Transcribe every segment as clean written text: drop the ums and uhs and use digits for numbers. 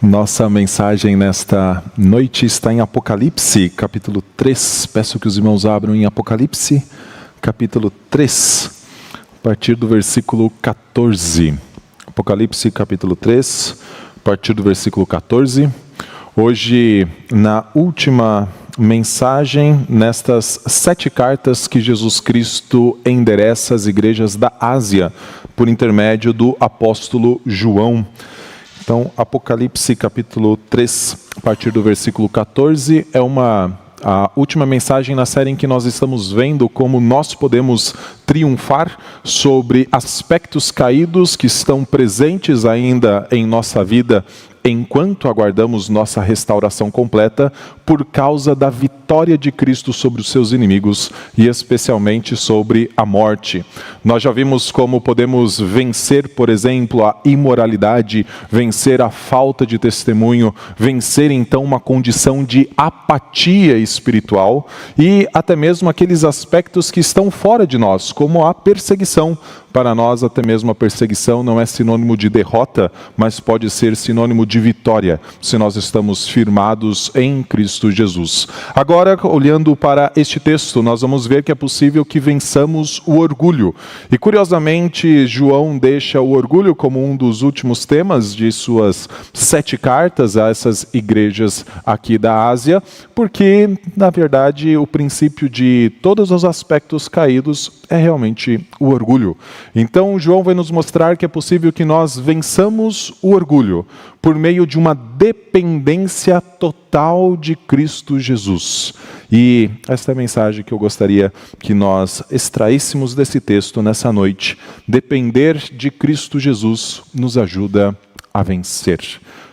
Nossa mensagem nesta noite está em Apocalipse, capítulo 3. Peço que os irmãos abram em Apocalipse, capítulo 3, a partir do versículo 14. Apocalipse, capítulo 3, a partir do versículo 14. Hoje, na última mensagem, nestas 7 cartas que Jesus Cristo endereça às igrejas da Ásia, por intermédio do apóstolo João. Então, Apocalipse capítulo 3, a partir do versículo 14, é a última mensagem na série em que nós estamos vendo como nós podemos triunfar sobre aspectos caídos que estão presentes ainda em nossa vida enquanto aguardamos nossa restauração completa por causa da vitória de Cristo sobre os seus inimigos e especialmente sobre a morte. Nós já vimos como podemos vencer, por exemplo, a imoralidade, vencer a falta de testemunho, vencer então uma condição de apatia espiritual e até mesmo aqueles aspectos que estão fora de nós, como a perseguição. Para nós, até mesmo a perseguição não é sinônimo de derrota, mas pode ser sinônimo de vitória, se nós estamos firmados em Cristo Jesus. Agora, olhando para este texto, nós vamos ver que é possível que vençamos o orgulho. E curiosamente, João deixa o orgulho como um dos últimos temas de suas 7 cartas a essas igrejas aqui da Ásia, porque, na verdade, o princípio de todos os aspectos caídos é realmente o orgulho. Então, João vai nos mostrar que é possível que nós vençamos o orgulho por meio de uma dependência total de Cristo Jesus. E esta é a mensagem que eu gostaria que nós extraíssemos desse texto nessa noite. Depender de Cristo Jesus nos ajuda a vencer.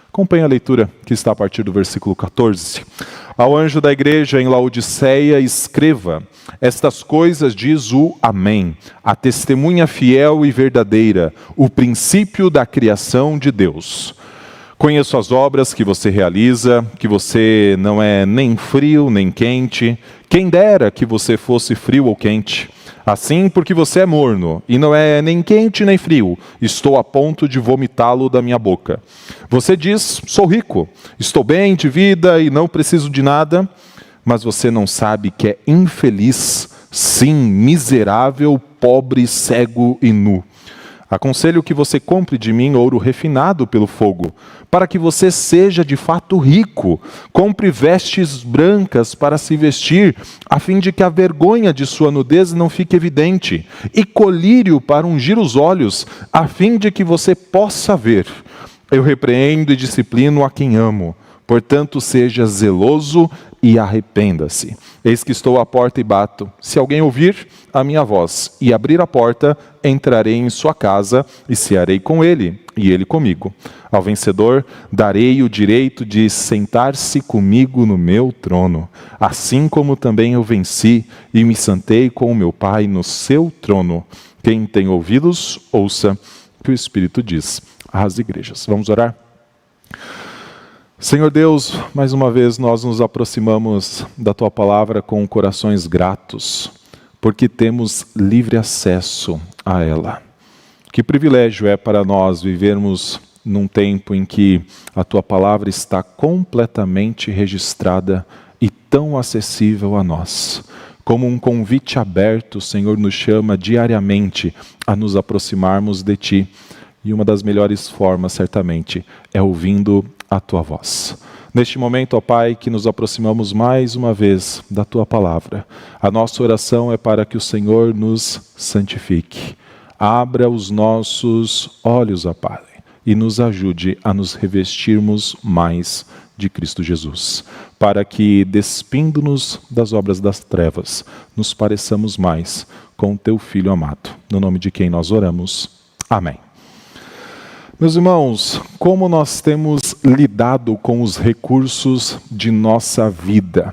Acompanhe a leitura que está a partir do versículo 14. Ao anjo da igreja em Laodiceia escreva: estas coisas diz o Amém, a testemunha fiel e verdadeira, o princípio da criação de Deus. Conheço as obras que você realiza, que você não é nem frio nem quente. Quem dera que você fosse frio ou quente. Assim, porque você é morno, e não é nem quente nem frio, estou a ponto de vomitá-lo da minha boca. Você diz, sou rico, estou bem de vida e não preciso de nada, mas você não sabe que é infeliz, sim, miserável, pobre, cego e nu. Aconselho que você compre de mim ouro refinado pelo fogo, para que você seja de fato rico. Compre vestes brancas para se vestir, a fim de que a vergonha de sua nudez não fique evidente, e colírio para ungir os olhos, a fim de que você possa ver. Eu repreendo e disciplino a quem amo. Portanto, seja zeloso e arrependa-se. Eis que estou à porta e bato. Se alguém ouvir a minha voz e abrir a porta, entrarei em sua casa e cearei com ele, e ele comigo. Ao vencedor, darei o direito de sentar-se comigo no meu trono, assim como também eu venci e me sentei com o meu Pai no seu trono. Quem tem ouvidos, ouça o que o Espírito diz às igrejas. Vamos orar? Senhor Deus, mais uma vez nós nos aproximamos da Tua Palavra com corações gratos, porque temos livre acesso a ela. Que privilégio é para nós vivermos num tempo em que a Tua Palavra está completamente registrada e tão acessível a nós. Como um convite aberto, o Senhor nos chama diariamente a nos aproximarmos de Ti. E uma das melhores formas, certamente, é ouvindo a Tua voz. Neste momento, ó Pai, que nos aproximamos mais uma vez da Tua Palavra, a nossa oração é para que o Senhor nos santifique. Abra os nossos olhos, ó Pai, e nos ajude a nos revestirmos mais de Cristo Jesus, para que, despindo-nos das obras das trevas, nos pareçamos mais com o Teu Filho amado. No nome de quem nós oramos. Amém. Meus irmãos, como nós temos lidado com os recursos de nossa vida?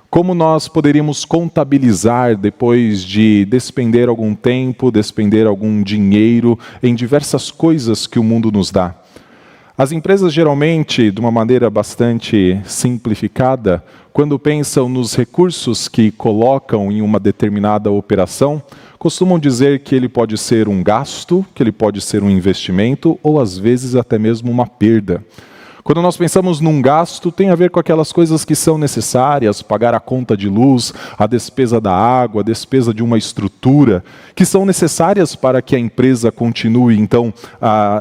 Como nós poderíamos contabilizar depois de despender algum tempo, despender algum dinheiro em diversas coisas que o mundo nos dá? As empresas geralmente, de uma maneira bastante simplificada, quando pensam nos recursos que colocam em uma determinada operação, costumam dizer que ele pode ser um gasto, que ele pode ser um investimento ou às vezes até mesmo uma perda. Quando nós pensamos num gasto, tem a ver com aquelas coisas que são necessárias, pagar a conta de luz, a despesa da água, a despesa de uma estrutura, que são necessárias para que a empresa continue, então,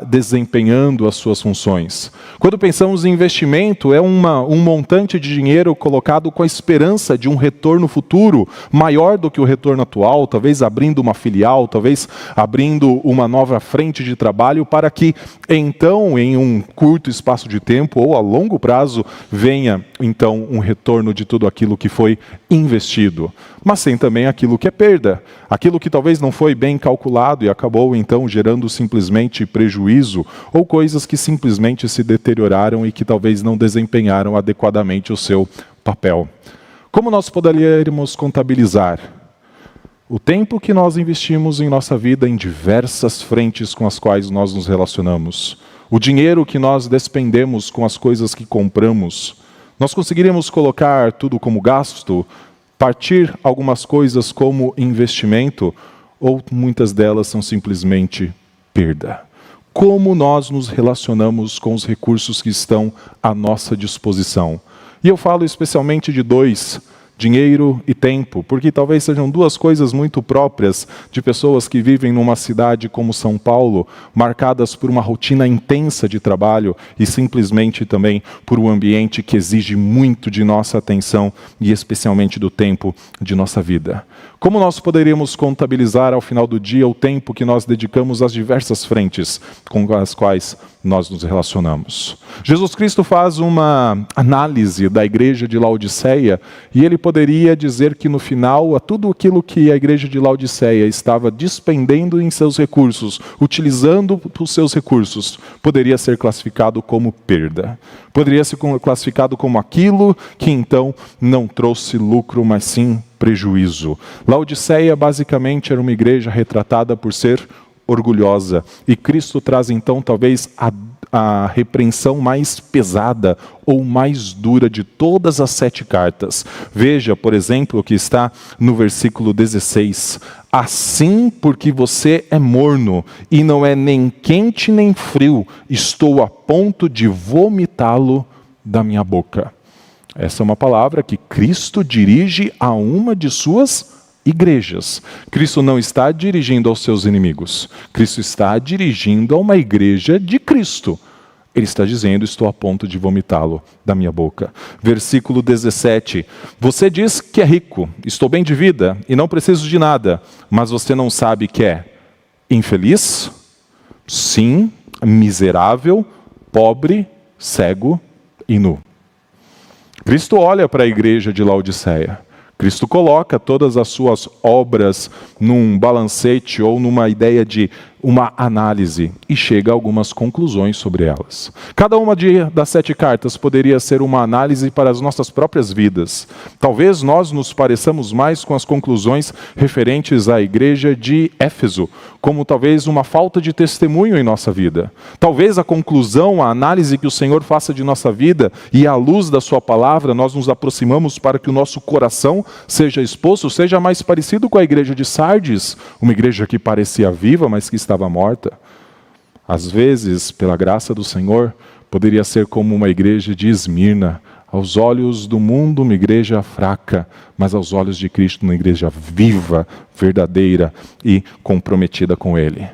desempenhando as suas funções. Quando pensamos em investimento, é um montante de dinheiro colocado com a esperança de um retorno futuro maior do que o retorno atual, talvez abrindo uma filial, talvez abrindo uma nova frente de trabalho para que, então, em um curto espaço de tempo ou a longo prazo, venha, então, um retorno de tudo aquilo que foi investido. Mas tem também aquilo que é perda, aquilo que talvez não foi bem calculado e acabou, então, gerando simplesmente prejuízo, ou coisas que simplesmente se deterioraram e que talvez não desempenharam adequadamente o seu papel. Como nós poderíamos contabilizar o tempo que nós investimos em nossa vida em diversas frentes com as quais nós nos relacionamos? O dinheiro que nós despendemos com as coisas que compramos? Nós conseguiríamos colocar tudo como gasto, partir algumas coisas como investimento, ou muitas delas são simplesmente perda? Como nós nos relacionamos com os recursos que estão à nossa disposição? E eu falo especialmente de dois: dinheiro e tempo, porque talvez sejam duas coisas muito próprias de pessoas que vivem numa cidade como São Paulo, marcadas por uma rotina intensa de trabalho e simplesmente também por um ambiente que exige muito de nossa atenção e especialmente do tempo de nossa vida. Como nós poderíamos contabilizar ao final do dia o tempo que nós dedicamos às diversas frentes com as quais nós nos relacionamos? Jesus Cristo faz uma análise da igreja de Laodiceia e ele poderia dizer que no final, tudo aquilo que a igreja de Laodiceia estava despendendo em seus recursos, utilizando os seus recursos, poderia ser classificado como perda. Poderia ser classificado como aquilo que então não trouxe lucro, mas sim prejuízo. Laodiceia basicamente era uma igreja retratada por ser orgulhosa. E Cristo traz então talvez a repreensão mais pesada ou mais dura de todas as 7 cartas. Veja, por exemplo, o que está no versículo 16. Assim, porque você é morno e não é nem quente nem frio, estou a ponto de vomitá-lo da minha boca. Essa é uma palavra que Cristo dirige a uma de suas igrejas. Cristo não está dirigindo aos seus inimigos. Cristo está dirigindo a uma igreja de Cristo. Ele está dizendo: estou a ponto de vomitá-lo da minha boca. Versículo 17. Você diz que é rico, estou bem de vida e não preciso de nada, mas você não sabe que é infeliz? Sim, miserável, pobre, cego e nu. Cristo olha para a igreja de Laodiceia. Cristo coloca todas as suas obras num balancete ou numa ideia de uma análise e chega a algumas conclusões sobre elas. Cada uma das 7 cartas poderia ser uma análise para as nossas próprias vidas. Talvez nós nos pareçamos mais com as conclusões referentes à igreja de Éfeso, como talvez uma falta de testemunho em nossa vida. Talvez a conclusão, a análise que o Senhor faça de nossa vida e à luz da sua palavra, nós nos aproximamos para que o nosso coração seja exposto, seja mais parecido com a igreja de Sardes, uma igreja que parecia viva, mas que estava morta. Às vezes, pela graça do Senhor, poderia ser como uma igreja de Esmirna, aos olhos do mundo uma igreja fraca, mas aos olhos de Cristo uma igreja viva, verdadeira e comprometida com Ele.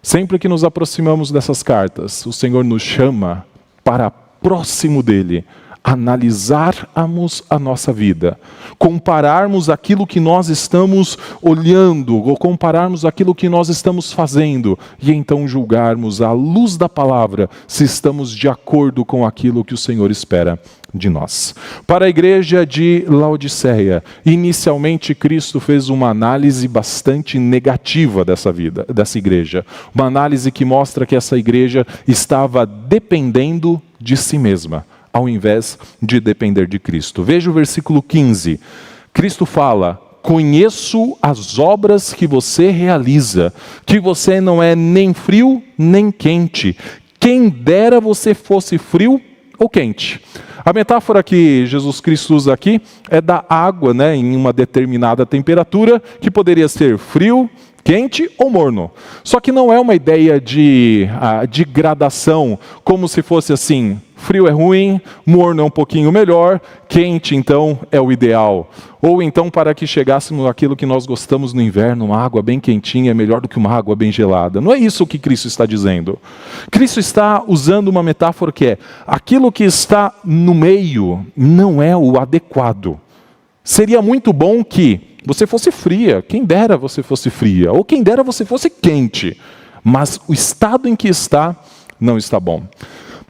Sempre que nos aproximamos dessas cartas, o Senhor nos chama para próximo dEle, analisarmos a nossa vida, compararmos aquilo que nós estamos olhando, ou compararmos aquilo que nós estamos fazendo, e então julgarmos à luz da palavra se estamos de acordo com aquilo que o Senhor espera de nós. Para a igreja de Laodiceia, inicialmente Cristo fez uma análise bastante negativa dessa igreja, uma análise que mostra que essa igreja estava dependendo de si mesma, ao invés de depender de Cristo. Veja o versículo 15. Cristo fala: conheço as obras que você realiza, que você não é nem frio nem quente. Quem dera você fosse frio ou quente. A metáfora que Jesus Cristo usa aqui é da água, em uma determinada temperatura, que poderia ser frio, quente ou morno. Só que não é uma ideia de gradação, como se fosse assim, frio é ruim, morno é um pouquinho melhor, quente então é o ideal. Ou então para que chegássemos àquilo que nós gostamos no inverno, uma água bem quentinha é melhor do que uma água bem gelada. Não é isso que Cristo está dizendo. Cristo está usando uma metáfora que é, aquilo que está no meio não é o adequado. Seria muito bom que você fosse fria, quem dera você fosse fria, ou quem dera você fosse quente, mas o estado em que está, não está bom.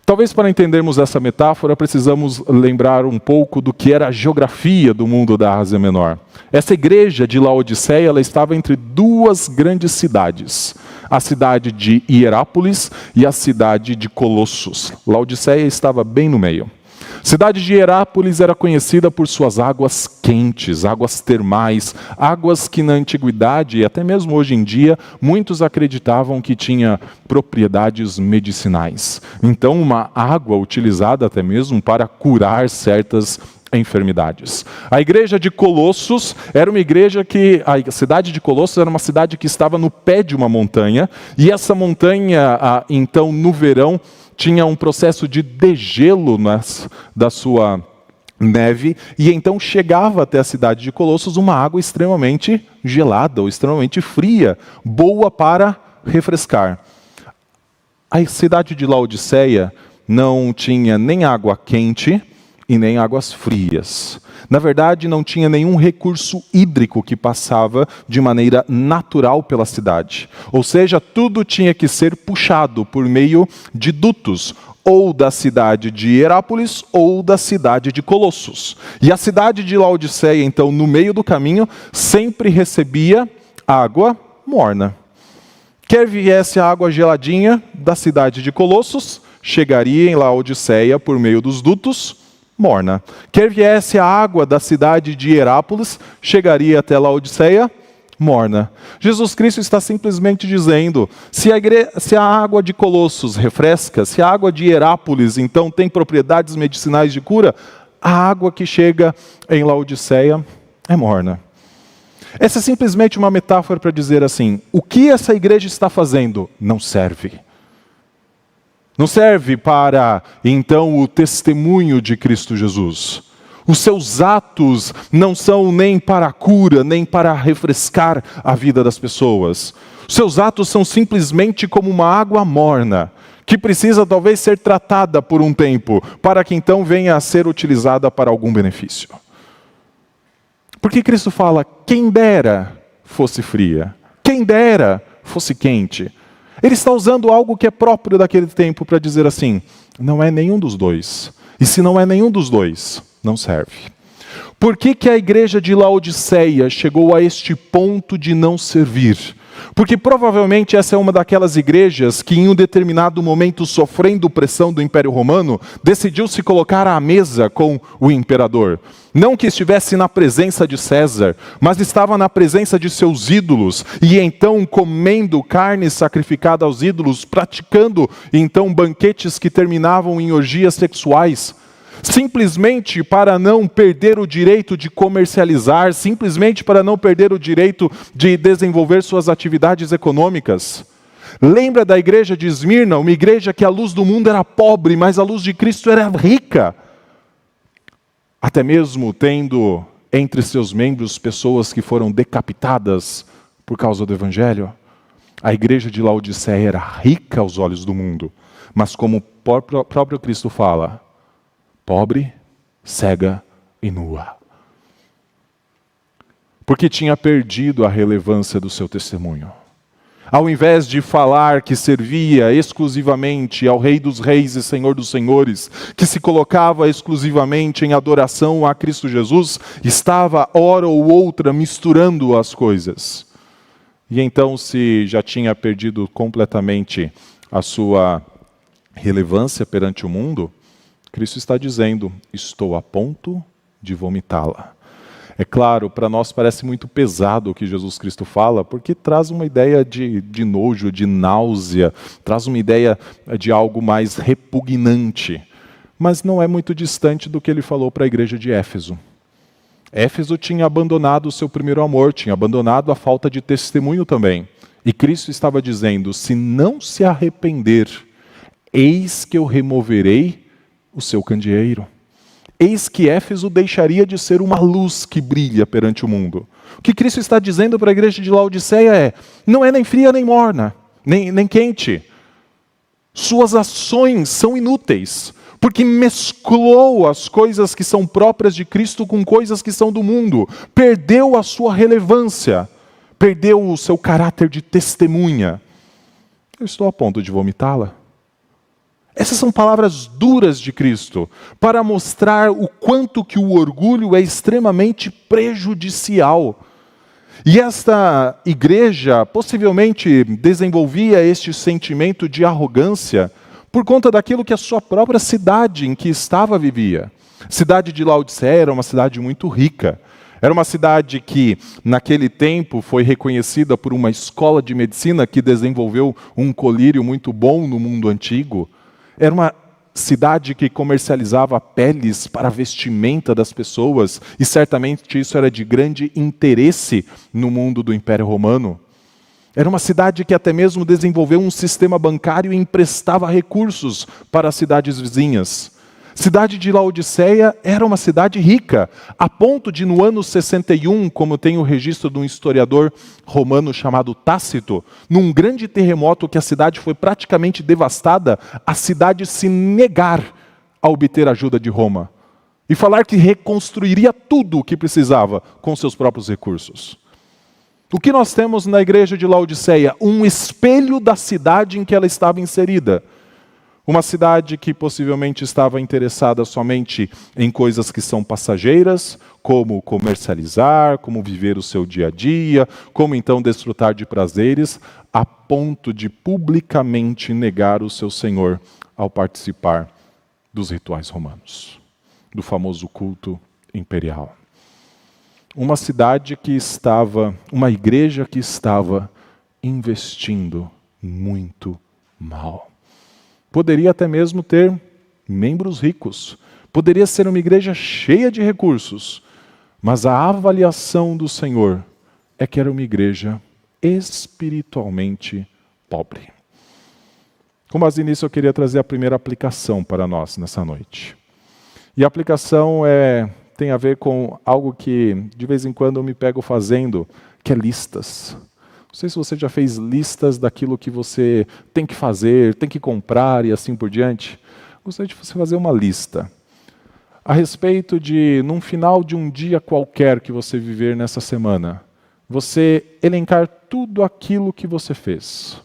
Talvez para entendermos essa metáfora, precisamos lembrar um pouco do que era a geografia do mundo da Ásia Menor. Essa igreja de Laodiceia, ela estava entre duas grandes cidades, a cidade de Hierápolis e a cidade de Colossos. Laodiceia estava bem no meio. A cidade de Hierápolis era conhecida por suas águas quentes, águas termais, águas que na antiguidade e até mesmo hoje em dia, muitos acreditavam que tinha propriedades medicinais. Então, uma água utilizada até mesmo para curar certas enfermidades. A igreja de Colossos era uma igreja que, a cidade de Colossos era uma cidade que estava no pé de uma montanha, e essa montanha, então, no verão, tinha um processo de degelo da sua neve, e então chegava até a cidade de Colossos uma água extremamente gelada, ou extremamente fria, boa para refrescar. A cidade de Laodiceia não tinha nem água quente e nem águas frias. Na verdade, não tinha nenhum recurso hídrico que passava de maneira natural pela cidade. Ou seja, tudo tinha que ser puxado por meio de dutos, ou da cidade de Hierápolis, ou da cidade de Colossos. E a cidade de Laodiceia, então, no meio do caminho, sempre recebia água morna. Quer viesse a água geladinha da cidade de Colossos, chegaria em Laodiceia por meio dos dutos, morna. Quer viesse a água da cidade de Hierápolis, chegaria até Laodiceia, morna. Jesus Cristo está simplesmente dizendo, se a água de Colossos refresca, se a água de Hierápolis então tem propriedades medicinais de cura, a água que chega em Laodiceia é morna. Essa é simplesmente uma metáfora para dizer assim, o que essa igreja está fazendo não serve. Não serve para, então, o testemunho de Cristo Jesus. Os seus atos não são nem para a cura, nem para refrescar a vida das pessoas. Os seus atos são simplesmente como uma água morna, que precisa talvez ser tratada por um tempo, para que então venha a ser utilizada para algum benefício. Porque Cristo fala, quem dera fosse fria, quem dera fosse quente. Ele está usando algo que é próprio daquele tempo para dizer assim, não é nenhum dos dois. E se não é nenhum dos dois, não serve. Por que a igreja de Laodiceia chegou a este ponto de não servir? Porque provavelmente essa é uma daquelas igrejas que em um determinado momento, sofrendo pressão do Império Romano, decidiu se colocar à mesa com o imperador. Não que estivesse na presença de César, mas estava na presença de seus ídolos, e então comendo carne sacrificada aos ídolos, praticando então banquetes que terminavam em orgias sexuais, simplesmente para não perder o direito de comercializar, simplesmente para não perder o direito de desenvolver suas atividades econômicas. Lembra da igreja de Esmirna, uma igreja que a luz do mundo era pobre, mas a luz de Cristo era rica. Até mesmo tendo entre seus membros pessoas que foram decapitadas por causa do Evangelho. A igreja de Laodiceia era rica aos olhos do mundo, mas como o próprio Cristo fala, pobre, cega e nua. Porque tinha perdido a relevância do seu testemunho. Ao invés de falar que servia exclusivamente ao Rei dos Reis e Senhor dos Senhores, que se colocava exclusivamente em adoração a Cristo Jesus, estava hora ou outra misturando as coisas. E então, se já tinha perdido completamente a sua relevância perante o mundo, Cristo está dizendo, estou a ponto de vomitá-la. É claro, para nós parece muito pesado o que Jesus Cristo fala, porque traz uma ideia de nojo, de náusea, traz uma ideia de algo mais repugnante. Mas não é muito distante do que ele falou para a igreja de Éfeso. Éfeso tinha abandonado o seu primeiro amor, tinha abandonado a falta de testemunho também. E Cristo estava dizendo: se não se arrepender, eis que eu removerei o seu candeeiro. Eis que Éfeso deixaria de ser uma luz que brilha perante o mundo. O que Cristo está dizendo para a igreja de Laodiceia é: não é nem fria nem morna, nem quente. Suas ações são inúteis, porque mesclou as coisas que são próprias de Cristo com coisas que são do mundo. Perdeu a sua relevância, perdeu o seu caráter de testemunha. Eu estou a ponto de vomitá-la. Essas são palavras duras de Cristo, para mostrar o quanto que o orgulho é extremamente prejudicial. E esta igreja possivelmente desenvolvia este sentimento de arrogância por conta daquilo que a sua própria cidade em que estava vivia. A cidade de Laodiceia era uma cidade muito rica. Era uma cidade que, naquele tempo, foi reconhecida por uma escola de medicina que desenvolveu um colírio muito bom no mundo antigo. Era uma cidade que comercializava peles para a vestimenta das pessoas, e certamente isso era de grande interesse no mundo do Império Romano. Era uma cidade que até mesmo desenvolveu um sistema bancário e emprestava recursos para as cidades vizinhas. A cidade de Laodiceia era uma cidade rica, a ponto de, no ano 61, como tem o registro de um historiador romano chamado Tácito, num grande terremoto que a cidade foi praticamente devastada, a cidade se negar a obter ajuda de Roma e falar que reconstruiria tudo o que precisava com seus próprios recursos. O que nós temos na igreja de Laodiceia? Um espelho da cidade em que ela estava inserida. Uma cidade que possivelmente estava interessada somente em coisas que são passageiras, como comercializar, como viver o seu dia a dia, como então desfrutar de prazeres, a ponto de publicamente negar o seu Senhor ao participar dos rituais romanos, do famoso culto imperial. Uma cidade que estava, uma igreja que estava investindo muito mal. Poderia até mesmo ter membros ricos, poderia ser uma igreja cheia de recursos, mas a avaliação do Senhor é que era uma igreja espiritualmente pobre. Com base nisso, eu queria trazer a primeira aplicação para nós nessa noite. E a aplicação tem a ver com algo que de vez em quando eu me pego fazendo, que é listas. Não sei se você já fez listas daquilo que você tem que fazer, tem que comprar e assim por diante. Gostaria de você fazer uma lista a respeito de, num final de um dia qualquer que você viver nessa semana, você elencar tudo aquilo que você fez.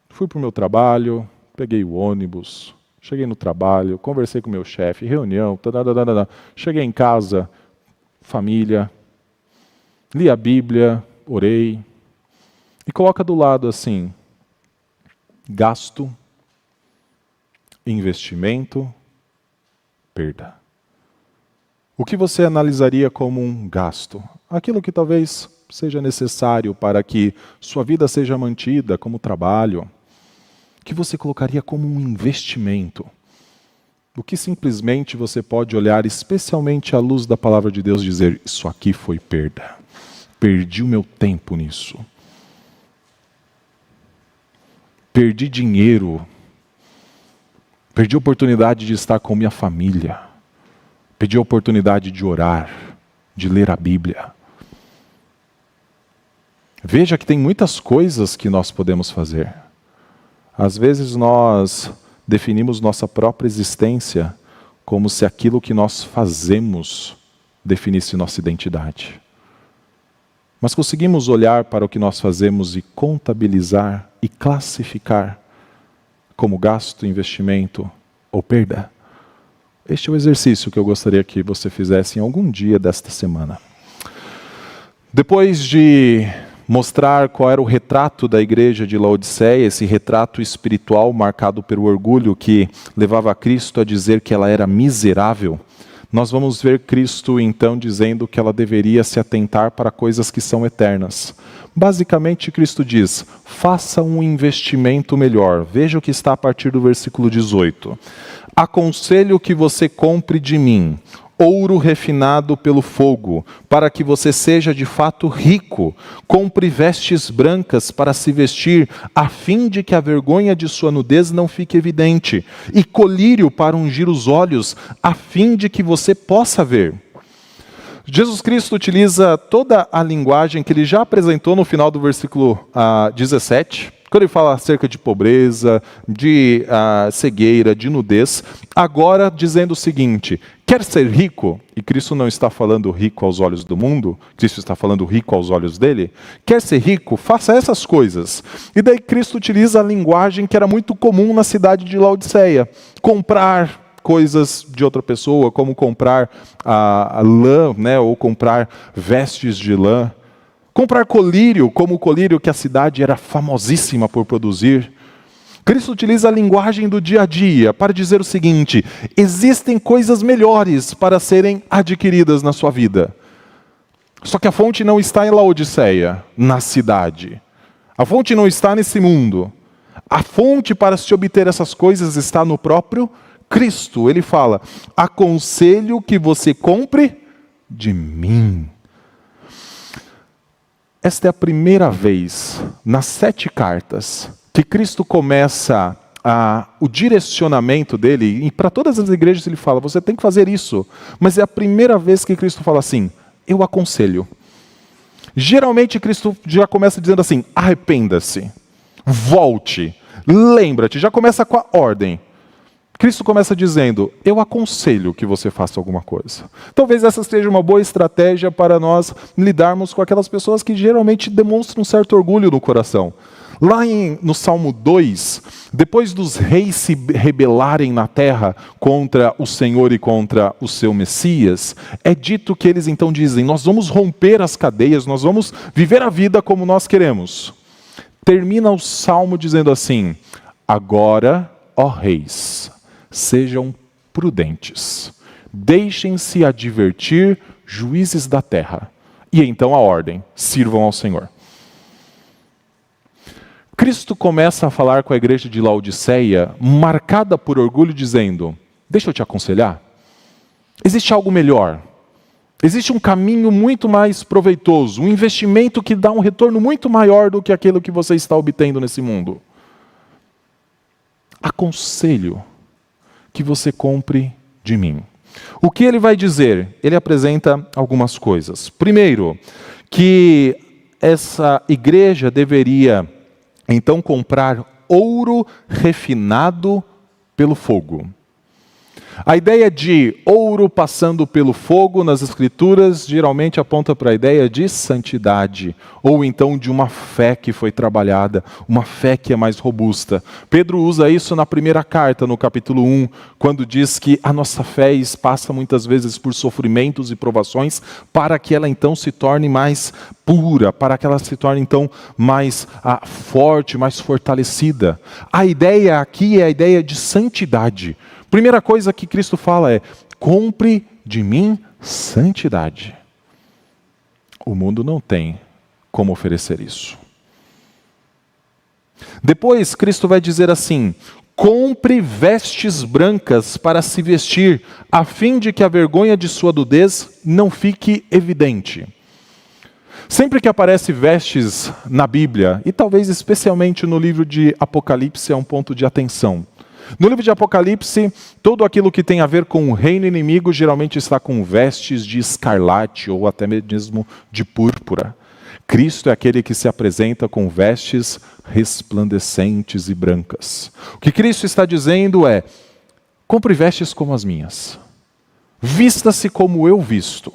Fui para o meu trabalho, peguei o ônibus, cheguei no trabalho, conversei com o meu chefe, reunião, cheguei em casa, família, li a Bíblia, orei, e coloca do lado assim: gasto, investimento, perda. O que você analisaria como um gasto? Aquilo que talvez seja necessário para que sua vida seja mantida, como trabalho. O que você colocaria como um investimento? O que simplesmente você pode olhar, especialmente à luz da palavra de Deus, dizer: isso aqui foi perda. Perdi o meu tempo nisso. Perdi dinheiro. Perdi a oportunidade de estar com minha família. Perdi a oportunidade de orar, de ler a Bíblia. Veja que tem muitas coisas que nós podemos fazer. Às vezes nós definimos nossa própria existência como se aquilo que nós fazemos definisse nossa identidade. Mas conseguimos olhar para o que nós fazemos e contabilizar e classificar como gasto, investimento ou perda? Este é o exercício que eu gostaria que você fizesse em algum dia desta semana. Depois de mostrar qual era o retrato da igreja de Laodiceia, esse retrato espiritual marcado pelo orgulho que levava a Cristo a dizer que ela era miserável, nós vamos ver Cristo então dizendo que ela deveria se atentar para coisas que são eternas. Basicamente, Cristo diz: faça um investimento melhor. Veja o que está a partir do versículo 18. Aconselho que você compre de mim ouro refinado pelo fogo, para que você seja de fato rico. Compre vestes brancas para se vestir, a fim de que a vergonha de sua nudez não fique evidente, e colírio para ungir os olhos, a fim de que você possa ver. Jesus Cristo utiliza toda a linguagem que ele já apresentou no final do versículo 17, quando ele fala acerca de pobreza, de cegueira, de nudez, agora dizendo o seguinte: quer ser rico? E Cristo não está falando rico aos olhos do mundo, Cristo está falando rico aos olhos dele. Quer ser rico? Faça essas coisas. E daí Cristo utiliza a linguagem que era muito comum na cidade de Laodiceia: comprar coisas de outra pessoa, como comprar a lã, né, ou comprar vestes de lã. Comprar colírio, como o colírio que a cidade era famosíssima por produzir. Cristo utiliza a linguagem do dia a dia para dizer o seguinte: existem coisas melhores para serem adquiridas na sua vida. Só que a fonte não está em Laodiceia, na cidade. A fonte não está nesse mundo. A fonte para se obter essas coisas está no próprio Cristo. Ele fala: aconselho que você compre de mim. Esta é a primeira vez nas 7 cartas que Cristo começa o direcionamento dele, e para todas as igrejas ele fala: você tem que fazer isso. Mas é a primeira vez que Cristo fala assim: eu aconselho. Geralmente Cristo já começa dizendo assim: arrependa-se, volte, lembra-te, já começa com a ordem. Cristo começa dizendo: eu aconselho que você faça alguma coisa. Talvez essa seja uma boa estratégia para nós lidarmos com aquelas pessoas que geralmente demonstram um certo orgulho no coração. Lá no Salmo 2, depois dos reis se rebelarem na terra contra o Senhor e contra o seu Messias, é dito que eles então dizem: nós vamos romper as cadeias, nós vamos viver a vida como nós queremos. Termina o Salmo dizendo assim: agora, ó reis, sejam prudentes, deixem-se advertir, juízes da terra. E então a ordem: sirvam ao Senhor. Cristo começa a falar com a igreja de Laodiceia, marcada por orgulho, dizendo: deixa eu te aconselhar, existe algo melhor, existe um caminho muito mais proveitoso, um investimento que dá um retorno muito maior do que aquilo que você está obtendo nesse mundo. Aconselho que você compre de mim. O que ele vai dizer? Ele apresenta algumas coisas. Primeiro, que essa igreja deveria então comprar ouro refinado pelo fogo. A ideia de ouro passando pelo fogo nas Escrituras geralmente aponta para a ideia de santidade, ou então de uma fé que foi trabalhada, uma fé que é mais robusta. Pedro usa isso na primeira carta, no capítulo 1, quando diz que a nossa fé passa muitas vezes por sofrimentos e provações, para que ela então se torne mais pura, para que ela se torne então mais forte, mais fortalecida. A ideia aqui é a ideia de santidade. Primeira coisa que Cristo fala é: compre de mim santidade. O mundo não tem como oferecer isso. Depois Cristo vai dizer assim: compre vestes brancas para se vestir, a fim de que a vergonha de sua nudez não fique evidente. Sempre que aparece vestes na Bíblia, e talvez especialmente no livro de Apocalipse, é um ponto de atenção. No livro de Apocalipse, tudo aquilo que tem a ver com o reino inimigo geralmente está com vestes de escarlate ou até mesmo de púrpura. Cristo é aquele que se apresenta com vestes resplandecentes e brancas. O que Cristo está dizendo é: compre vestes como as minhas. Vista-se como eu visto.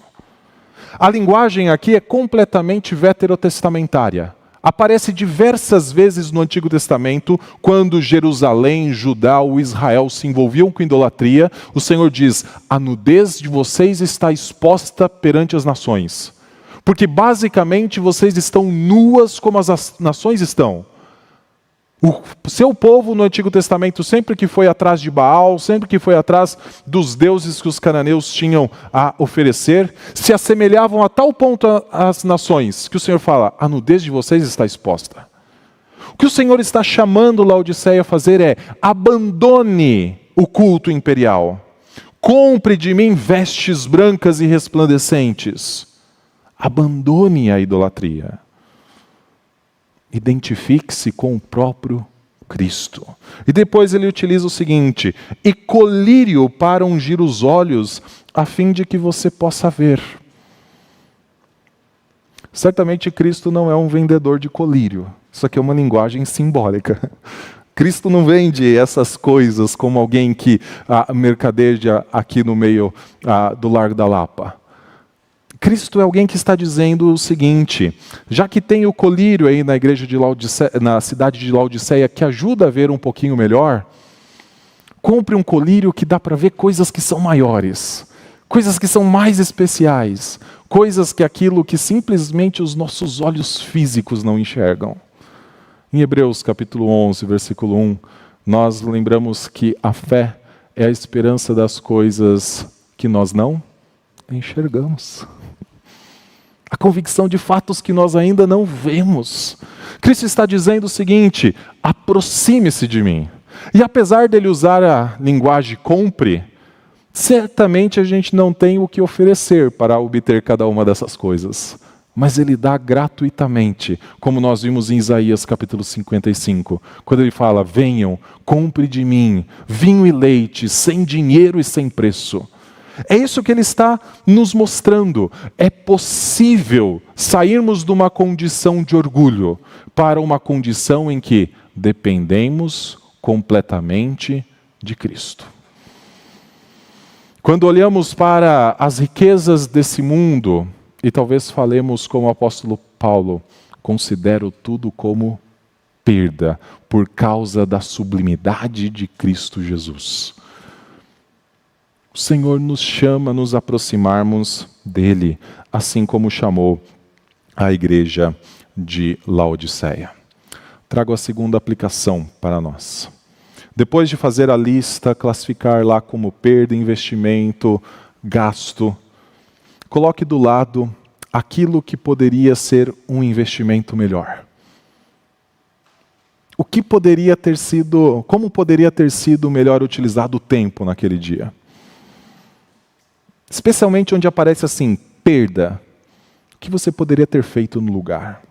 A linguagem aqui é completamente veterotestamentária. Aparece diversas vezes no Antigo Testamento, quando Jerusalém, Judá ou Israel se envolviam com idolatria, o Senhor diz: a nudez de vocês está exposta perante as nações. Porque basicamente vocês estão nuas como as nações estão. O seu povo no Antigo Testamento, sempre que foi atrás de Baal, sempre que foi atrás dos deuses que os cananeus tinham a oferecer, se assemelhavam a tal ponto às nações, que o Senhor fala: a nudez de vocês está exposta. O que o Senhor está chamando Laodiceia a fazer é: abandone o culto imperial. compre de mim vestes brancas e resplandecentes. Abandone a idolatria. Identifique-se com o próprio Cristo. E depois ele utiliza o seguinte: e colírio para ungir os olhos, a fim de que você possa ver. Certamente Cristo não é um vendedor de colírio. Isso aqui é uma linguagem simbólica. Cristo não vende essas coisas como alguém que mercadeja aqui no meio do Largo da Lapa. Cristo é alguém que está dizendo o seguinte: já que tem o colírio aí na igreja de Laodiceia, na cidade de Laodiceia, que ajuda a ver um pouquinho melhor, compre um colírio que dá para ver coisas que são maiores, coisas que são mais especiais, coisas que aquilo que simplesmente os nossos olhos físicos não enxergam. Em Hebreus capítulo 11, versículo 1, nós lembramos que a fé é a esperança das coisas que nós não enxergamos. A convicção de fatos que nós ainda não vemos. Cristo está dizendo o seguinte: aproxime-se de mim. E apesar dele usar a linguagem compre, certamente a gente não tem o que oferecer para obter cada uma dessas coisas. Mas ele dá gratuitamente, como nós vimos em Isaías capítulo 55, quando ele fala: venham, compre de mim vinho e leite, sem dinheiro e sem preço. É isso que ele está nos mostrando. É possível sairmos de uma condição de orgulho para uma condição em que dependemos completamente de Cristo. Quando olhamos para as riquezas desse mundo, e talvez falemos como o apóstolo Paulo: considero tudo como perda por causa da sublimidade de Cristo Jesus. O Senhor nos chama a nos aproximarmos dele, assim como chamou a igreja de Laodiceia. Trago a segunda aplicação para nós. Depois de fazer a lista, classificar lá como perda, investimento, gasto, coloque do lado aquilo que poderia ser um investimento melhor. O que poderia ter sido, como poderia ter sido melhor utilizado o tempo naquele dia? Especialmente onde aparece assim, perda. O que você poderia ter feito no lugar?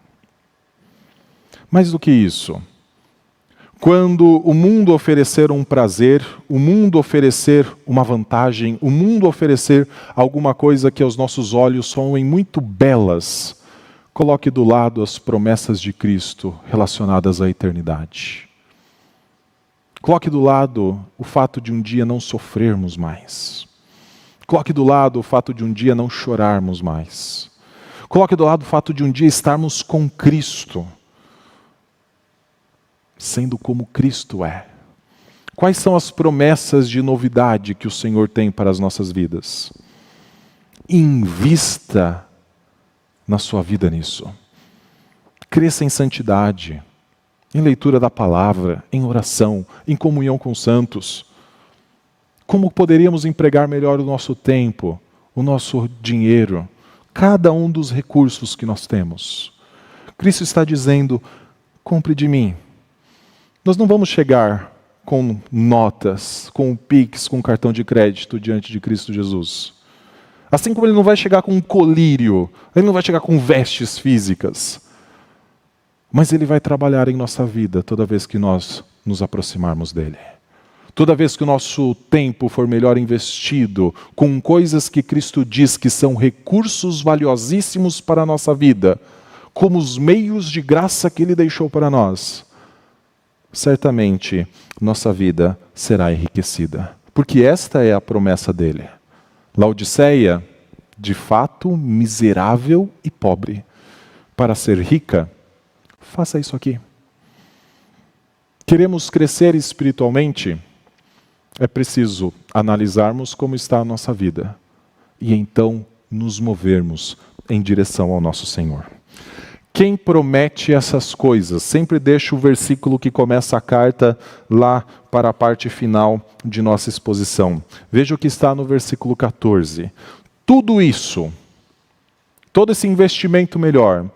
Mais do que isso, quando o mundo oferecer um prazer, o mundo oferecer uma vantagem, o mundo oferecer alguma coisa que aos nossos olhos soem muito belas, coloque do lado as promessas de Cristo relacionadas à eternidade. Coloque do lado o fato de um dia não sofrermos mais. Coloque do lado o fato de um dia não chorarmos mais. Coloque do lado o fato de um dia estarmos com Cristo, sendo como Cristo é. Quais são as promessas de novidade que o Senhor tem para as nossas vidas? Invista na sua vida nisso. Cresça em santidade, em leitura da palavra, em oração, em comunhão com os santos. Como poderíamos empregar melhor o nosso tempo, o nosso dinheiro, cada um dos recursos que nós temos? Cristo está dizendo: compre de mim. Nós não vamos chegar com notas, com Pix, com cartão de crédito diante de Cristo Jesus. Assim como ele não vai chegar com um colírio, ele não vai chegar com vestes físicas. Mas ele vai trabalhar em nossa vida toda vez que nós nos aproximarmos dele. Toda vez que o nosso tempo for melhor investido com coisas que Cristo diz que são recursos valiosíssimos para a nossa vida, como os meios de graça que ele deixou para nós, certamente nossa vida será enriquecida. Porque esta é a promessa dele. Laodiceia, de fato, miserável e pobre. Para ser rica, faça isso aqui. Queremos crescer espiritualmente? É preciso analisarmos como está a nossa vida e então nos movermos em direção ao nosso Senhor. Quem promete essas coisas? Sempre deixa o versículo que começa a carta lá para a parte final de nossa exposição. Veja o que está no versículo 14. Tudo isso, todo esse investimento melhor,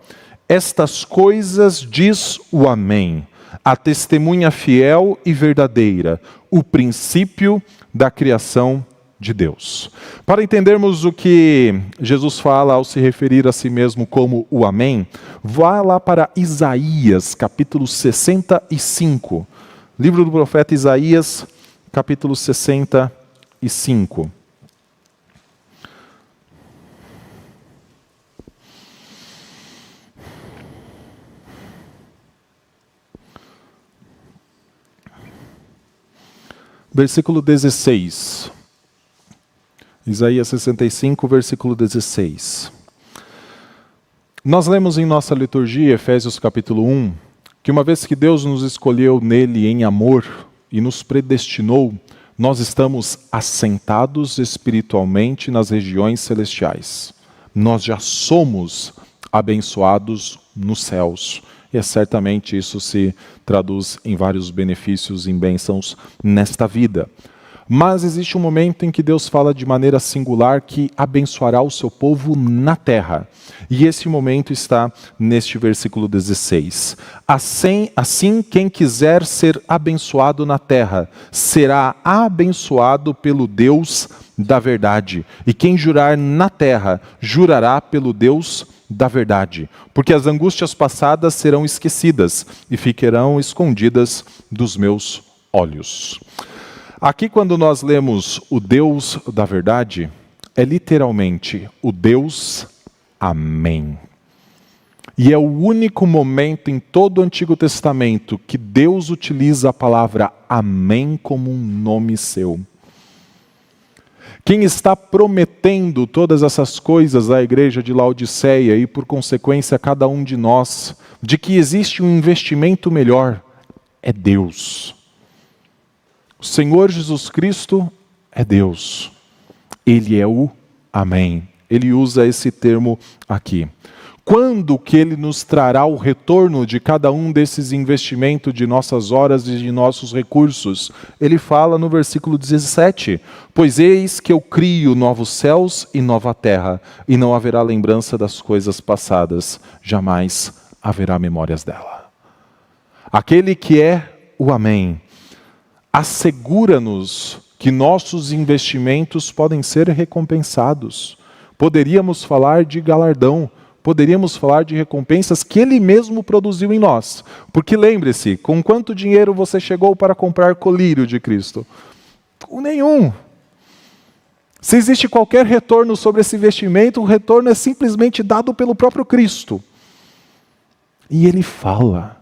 estas coisas diz o Amém, a testemunha fiel e verdadeira, o princípio da criação de Deus. Para entendermos o que Jesus fala ao se referir a si mesmo como o Amém, vá lá para Isaías, capítulo 65. Livro do profeta Isaías, capítulo 65. Versículo 16. Isaías 65, versículo 16. Nós lemos em nossa liturgia, Efésios capítulo 1, que uma vez que Deus nos escolheu nele em amor e nos predestinou, nós estamos assentados espiritualmente nas regiões celestiais. Nós já somos abençoados nos céus. E certamente isso se traduz em vários benefícios, em bênçãos nesta vida. Mas existe um momento em que Deus fala de maneira singular que abençoará o seu povo na terra. E esse momento está neste versículo 16. Assim, quem quiser ser abençoado na terra, será abençoado pelo Deus da verdade. E quem jurar na terra, jurará pelo Deus da verdade. Porque as angústias passadas serão esquecidas e ficarão escondidas dos meus olhos. Aqui, quando nós lemos o Deus da verdade, é literalmente o Deus Amém. E é o único momento em todo o Antigo Testamento que Deus utiliza a palavra Amém como um nome seu. Quem está prometendo todas essas coisas à igreja de Laodiceia e, por consequência, a cada um de nós, de que existe um investimento melhor, é Deus. O Senhor Jesus Cristo é Deus. Ele é o Amém. Ele usa esse termo aqui. Quando que Ele nos trará o retorno de cada um desses investimentos de nossas horas e de nossos recursos? Ele fala no versículo 17, pois eis que eu crio novos céus e nova terra, e não haverá lembrança das coisas passadas, jamais haverá memórias dela. Aquele que é o Amém, assegura-nos que nossos investimentos podem ser recompensados. Poderíamos falar de galardão, poderíamos falar de recompensas que Ele mesmo produziu em nós. Porque lembre-se, com quanto dinheiro você chegou para comprar colírio de Cristo? Com nenhum. Se existe qualquer retorno sobre esse investimento, o retorno é simplesmente dado pelo próprio Cristo. E Ele fala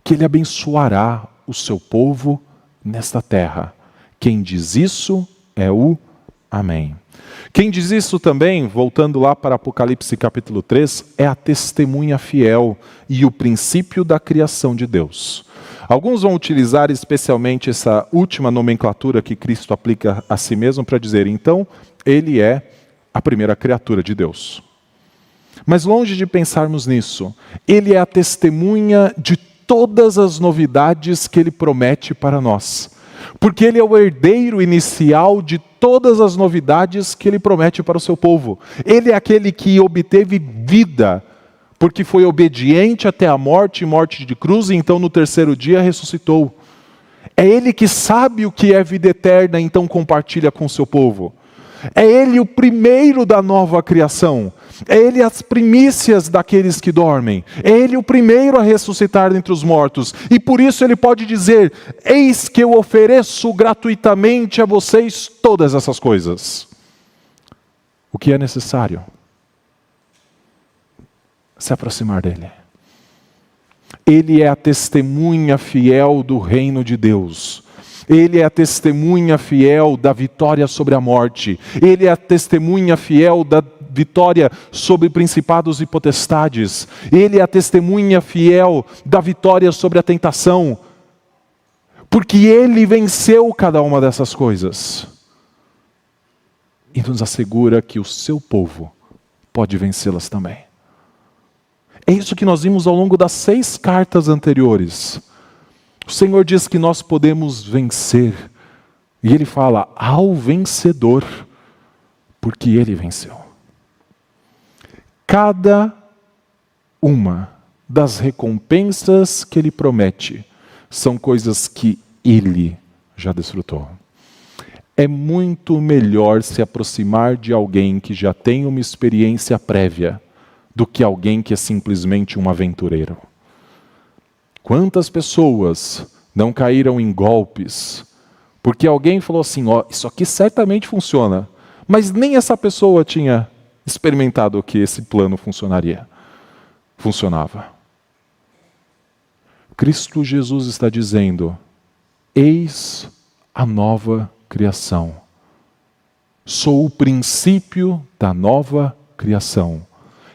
que Ele abençoará o seu povo nesta terra. Quem diz isso é o Amém. Quem diz isso também, voltando lá para Apocalipse capítulo 3, é a testemunha fiel e o princípio da criação de Deus. Alguns vão utilizar especialmente essa última nomenclatura que Cristo aplica a si mesmo para dizer, então, Ele é a primeira criatura de Deus. Mas longe de pensarmos nisso, Ele é a testemunha de todas as novidades que Ele promete para nós. Porque Ele é o herdeiro inicial de todas as novidades que Ele promete para o seu povo. Ele é aquele que obteve vida, porque foi obediente até a morte e morte de cruz, e então no terceiro dia ressuscitou. É Ele que sabe o que é vida eterna, então compartilha com o seu povo. É Ele o primeiro da nova criação. É Ele as primícias daqueles que dormem. É Ele o primeiro a ressuscitar dentre os mortos. E por isso Ele pode dizer, eis que eu ofereço gratuitamente a vocês todas essas coisas. O que é necessário? Se aproximar dEle. Ele é a testemunha fiel do reino de Deus. Ele é a testemunha fiel da vitória sobre a morte. Ele é a testemunha fiel da vitória sobre principados e potestades. Ele é a testemunha fiel da vitória sobre a tentação. Porque Ele venceu cada uma dessas coisas. E nos assegura que o seu povo pode vencê-las também. É isso que nós vimos ao longo das 6 cartas anteriores. O Senhor diz que nós podemos vencer. E Ele fala, ao vencedor, porque Ele venceu. Cada uma das recompensas que Ele promete são coisas que Ele já desfrutou. É muito melhor se aproximar de alguém que já tem uma experiência prévia do que alguém que é simplesmente um aventureiro. Quantas pessoas não caíram em golpes porque alguém falou assim, ó, isso aqui certamente funciona, mas nem essa pessoa tinha experimentado que esse plano funcionava. Cristo Jesus está dizendo, eis a nova criação. Sou o princípio da nova criação.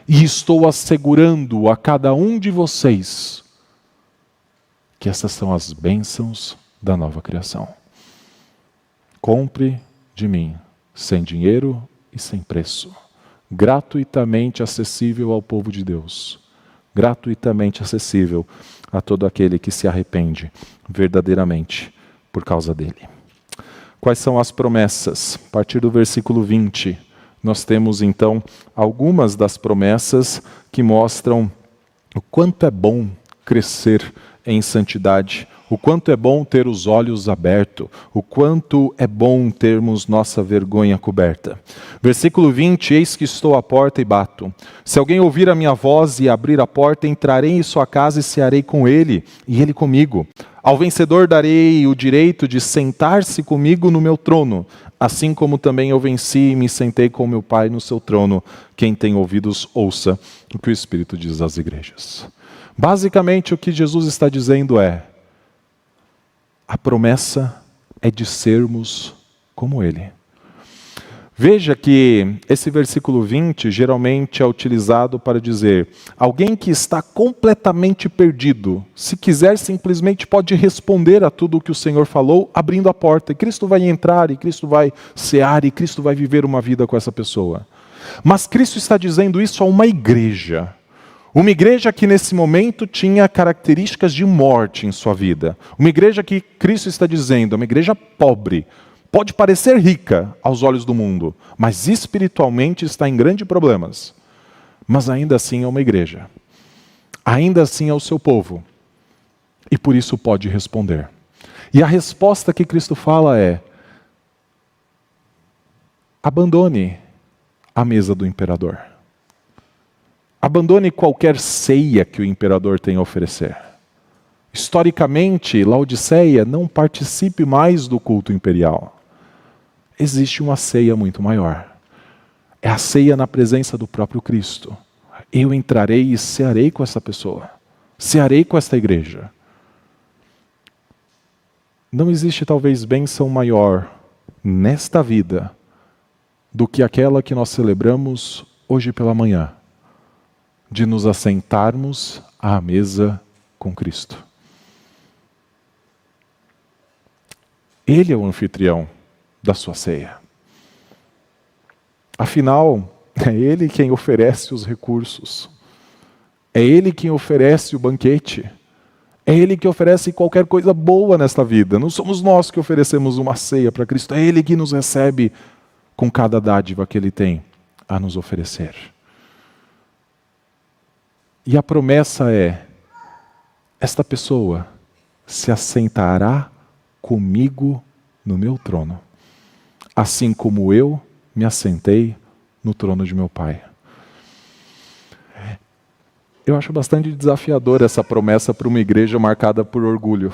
E estou assegurando a cada um de vocês que essas são as bênçãos da nova criação. Compre de mim, sem dinheiro e sem preço. Gratuitamente acessível ao povo de Deus. Gratuitamente acessível a todo aquele que se arrepende verdadeiramente por causa dele. Quais são as promessas? A partir do versículo 20, nós temos então algumas das promessas que mostram o quanto é bom crescer em santidade, o quanto é bom ter os olhos abertos, o quanto é bom termos nossa vergonha coberta. Versículo 20, eis que estou à porta e bato. Se alguém ouvir a minha voz e abrir a porta, entrarei em sua casa e cearei com ele, e ele comigo. Ao vencedor darei o direito de sentar-se comigo no meu trono, assim como também eu venci e me sentei com meu Pai no seu trono. Quem tem ouvidos, ouça o que o Espírito diz às igrejas. Basicamente, o que Jesus está dizendo é, a promessa é de sermos como Ele. Veja que esse versículo 20 geralmente é utilizado para dizer, alguém que está completamente perdido, se quiser simplesmente pode responder a tudo o que o Senhor falou, abrindo a porta, e Cristo vai entrar, e Cristo vai cear, e Cristo vai viver uma vida com essa pessoa. Mas Cristo está dizendo isso a uma igreja que nesse momento tinha características de morte em sua vida. Uma igreja que Cristo está dizendo, uma igreja pobre. Pode parecer rica aos olhos do mundo, mas espiritualmente está em grandes problemas. Mas ainda assim é uma igreja. Ainda assim é o seu povo. E por isso pode responder. E a resposta que Cristo fala é, abandone a mesa do imperador. Abandone qualquer ceia que o imperador tem a oferecer. Historicamente, Laodiceia não participe mais do culto imperial. Existe uma ceia muito maior. É a ceia na presença do próprio Cristo. Eu entrarei e cearei com essa pessoa. Cearei com esta igreja. Não existe talvez bênção maior nesta vida do que aquela que nós celebramos hoje pela manhã. De nos assentarmos à mesa com Cristo. Ele é o anfitrião da sua ceia. Afinal, é Ele quem oferece os recursos. É Ele quem oferece o banquete. É Ele que oferece qualquer coisa boa nesta vida. Não somos nós que oferecemos uma ceia para Cristo. É Ele que nos recebe com cada dádiva que Ele tem a nos oferecer. E a promessa é, esta pessoa se assentará comigo no meu trono, assim como eu me assentei no trono de meu Pai. Eu acho bastante desafiador essa promessa para uma igreja marcada por orgulho.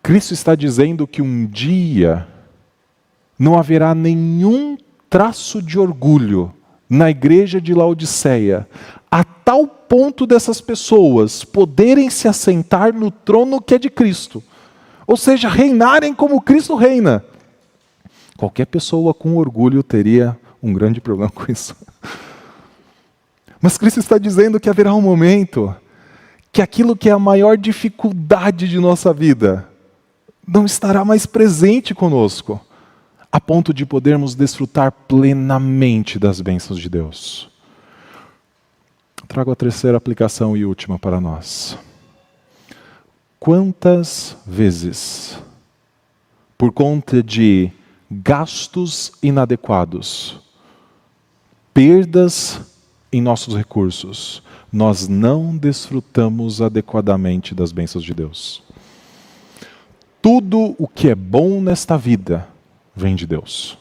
Cristo está dizendo que um dia não haverá nenhum traço de orgulho na igreja de Laodiceia, a tal ponto dessas pessoas poderem se assentar no trono que é de Cristo. Ou seja, reinarem como Cristo reina. Qualquer pessoa com orgulho teria um grande problema com isso. Mas Cristo está dizendo que haverá um momento que aquilo que é a maior dificuldade de nossa vida não estará mais presente conosco, a ponto de podermos desfrutar plenamente das bênçãos de Deus. Trago a terceira aplicação e última para nós. Quantas vezes, por conta de gastos inadequados, perdas em nossos recursos, nós não desfrutamos adequadamente das bênçãos de Deus? tudo o que é bom nesta vida vem de Deus.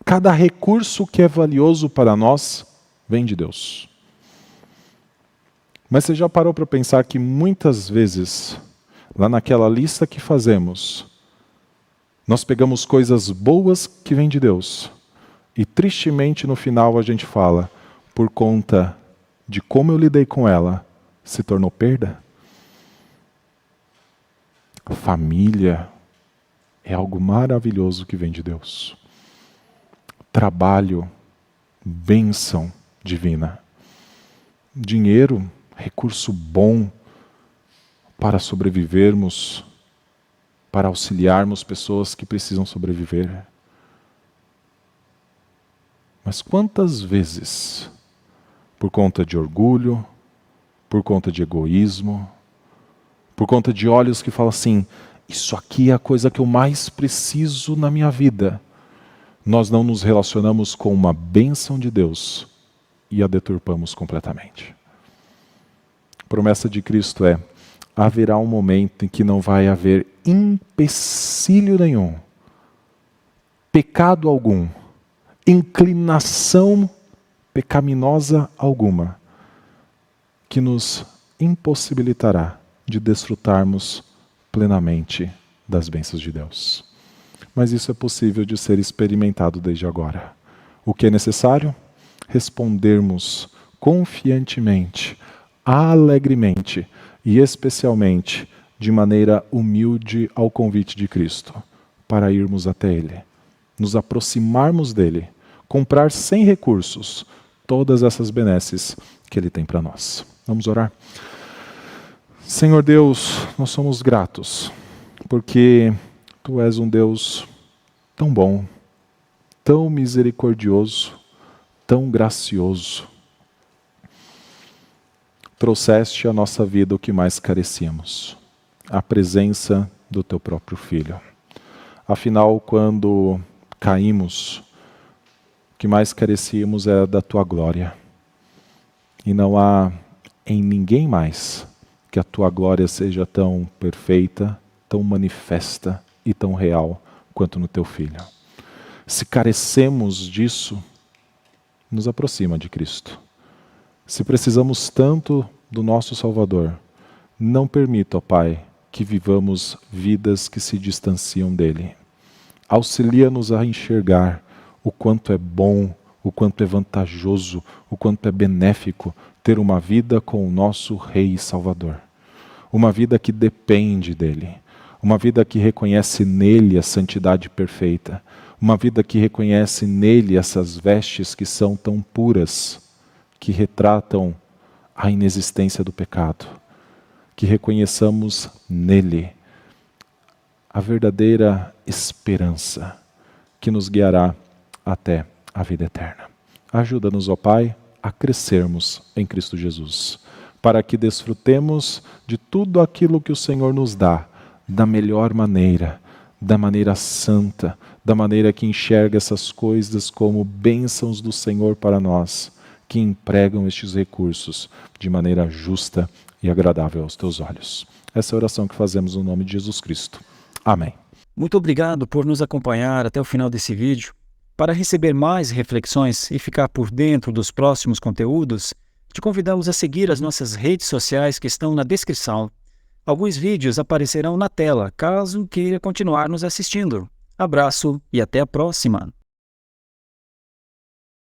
Cada recurso que é valioso para nós vem de Deus. Mas você já parou para pensar que muitas vezes, lá naquela lista que fazemos, nós pegamos coisas boas que vêm de Deus e tristemente no final a gente fala, por conta de como eu lidei com ela, se tornou perda? A família é algo maravilhoso que vem de Deus. Trabalho, bênção divina. Dinheiro, recurso bom para sobrevivermos, para auxiliarmos pessoas que precisam sobreviver. Mas quantas vezes, por conta de orgulho, por conta de egoísmo, por conta de olhos que falam assim, isso aqui é a coisa que eu mais preciso na minha vida, nós não nos relacionamos com uma bênção de Deus e a deturpamos completamente. A promessa de Cristo é, haverá um momento em que não vai haver empecilho nenhum, pecado algum, inclinação pecaminosa alguma, que nos impossibilitará de desfrutarmos plenamente das bênçãos de Deus. Mas isso é possível de ser experimentado desde agora. O que é necessário? Respondermos confiantemente, alegremente e especialmente de maneira humilde ao convite de Cristo, para irmos até Ele, nos aproximarmos dEle, comprar sem recursos todas essas benesses que Ele tem para nós. Vamos orar? Senhor Deus, nós somos gratos, porque Tu és um Deus tão bom, tão misericordioso, tão gracioso. Trouxeste à nossa vida o que mais carecíamos, a presença do Teu próprio Filho. Afinal, quando caímos, o que mais carecíamos era da Tua glória. E não há em ninguém mais que a Tua glória seja tão perfeita, tão manifesta e tão real quanto no Teu Filho. Se carecemos disso, nos aproxima de Cristo. Se precisamos tanto do nosso Salvador, não permita, ó Pai, que vivamos vidas que se distanciam dEle. Auxilia-nos a enxergar o quanto é bom, o quanto é vantajoso, o quanto é benéfico ter uma vida com o nosso Rei e Salvador. Uma vida que depende dEle. Uma vida que reconhece nele a santidade perfeita. Uma vida que reconhece nele essas vestes que são tão puras, que retratam a inexistência do pecado. Que reconheçamos nele a verdadeira esperança que nos guiará até a vida eterna. Ajuda-nos, ó Pai, a crescermos em Cristo Jesus, para que desfrutemos de tudo aquilo que o Senhor nos dá, da melhor maneira, da maneira santa, da maneira que enxerga essas coisas como bênçãos do Senhor para nós, que empregam estes recursos de maneira justa e agradável aos Teus olhos. Essa é a oração que fazemos no nome de Jesus Cristo. Amém. Muito obrigado por nos acompanhar até o final desse vídeo. Para receber mais reflexões e ficar por dentro dos próximos conteúdos, te convidamos a seguir as nossas redes sociais que estão na descrição. Alguns vídeos aparecerão na tela, caso queira continuar nos assistindo. Abraço e até a próxima!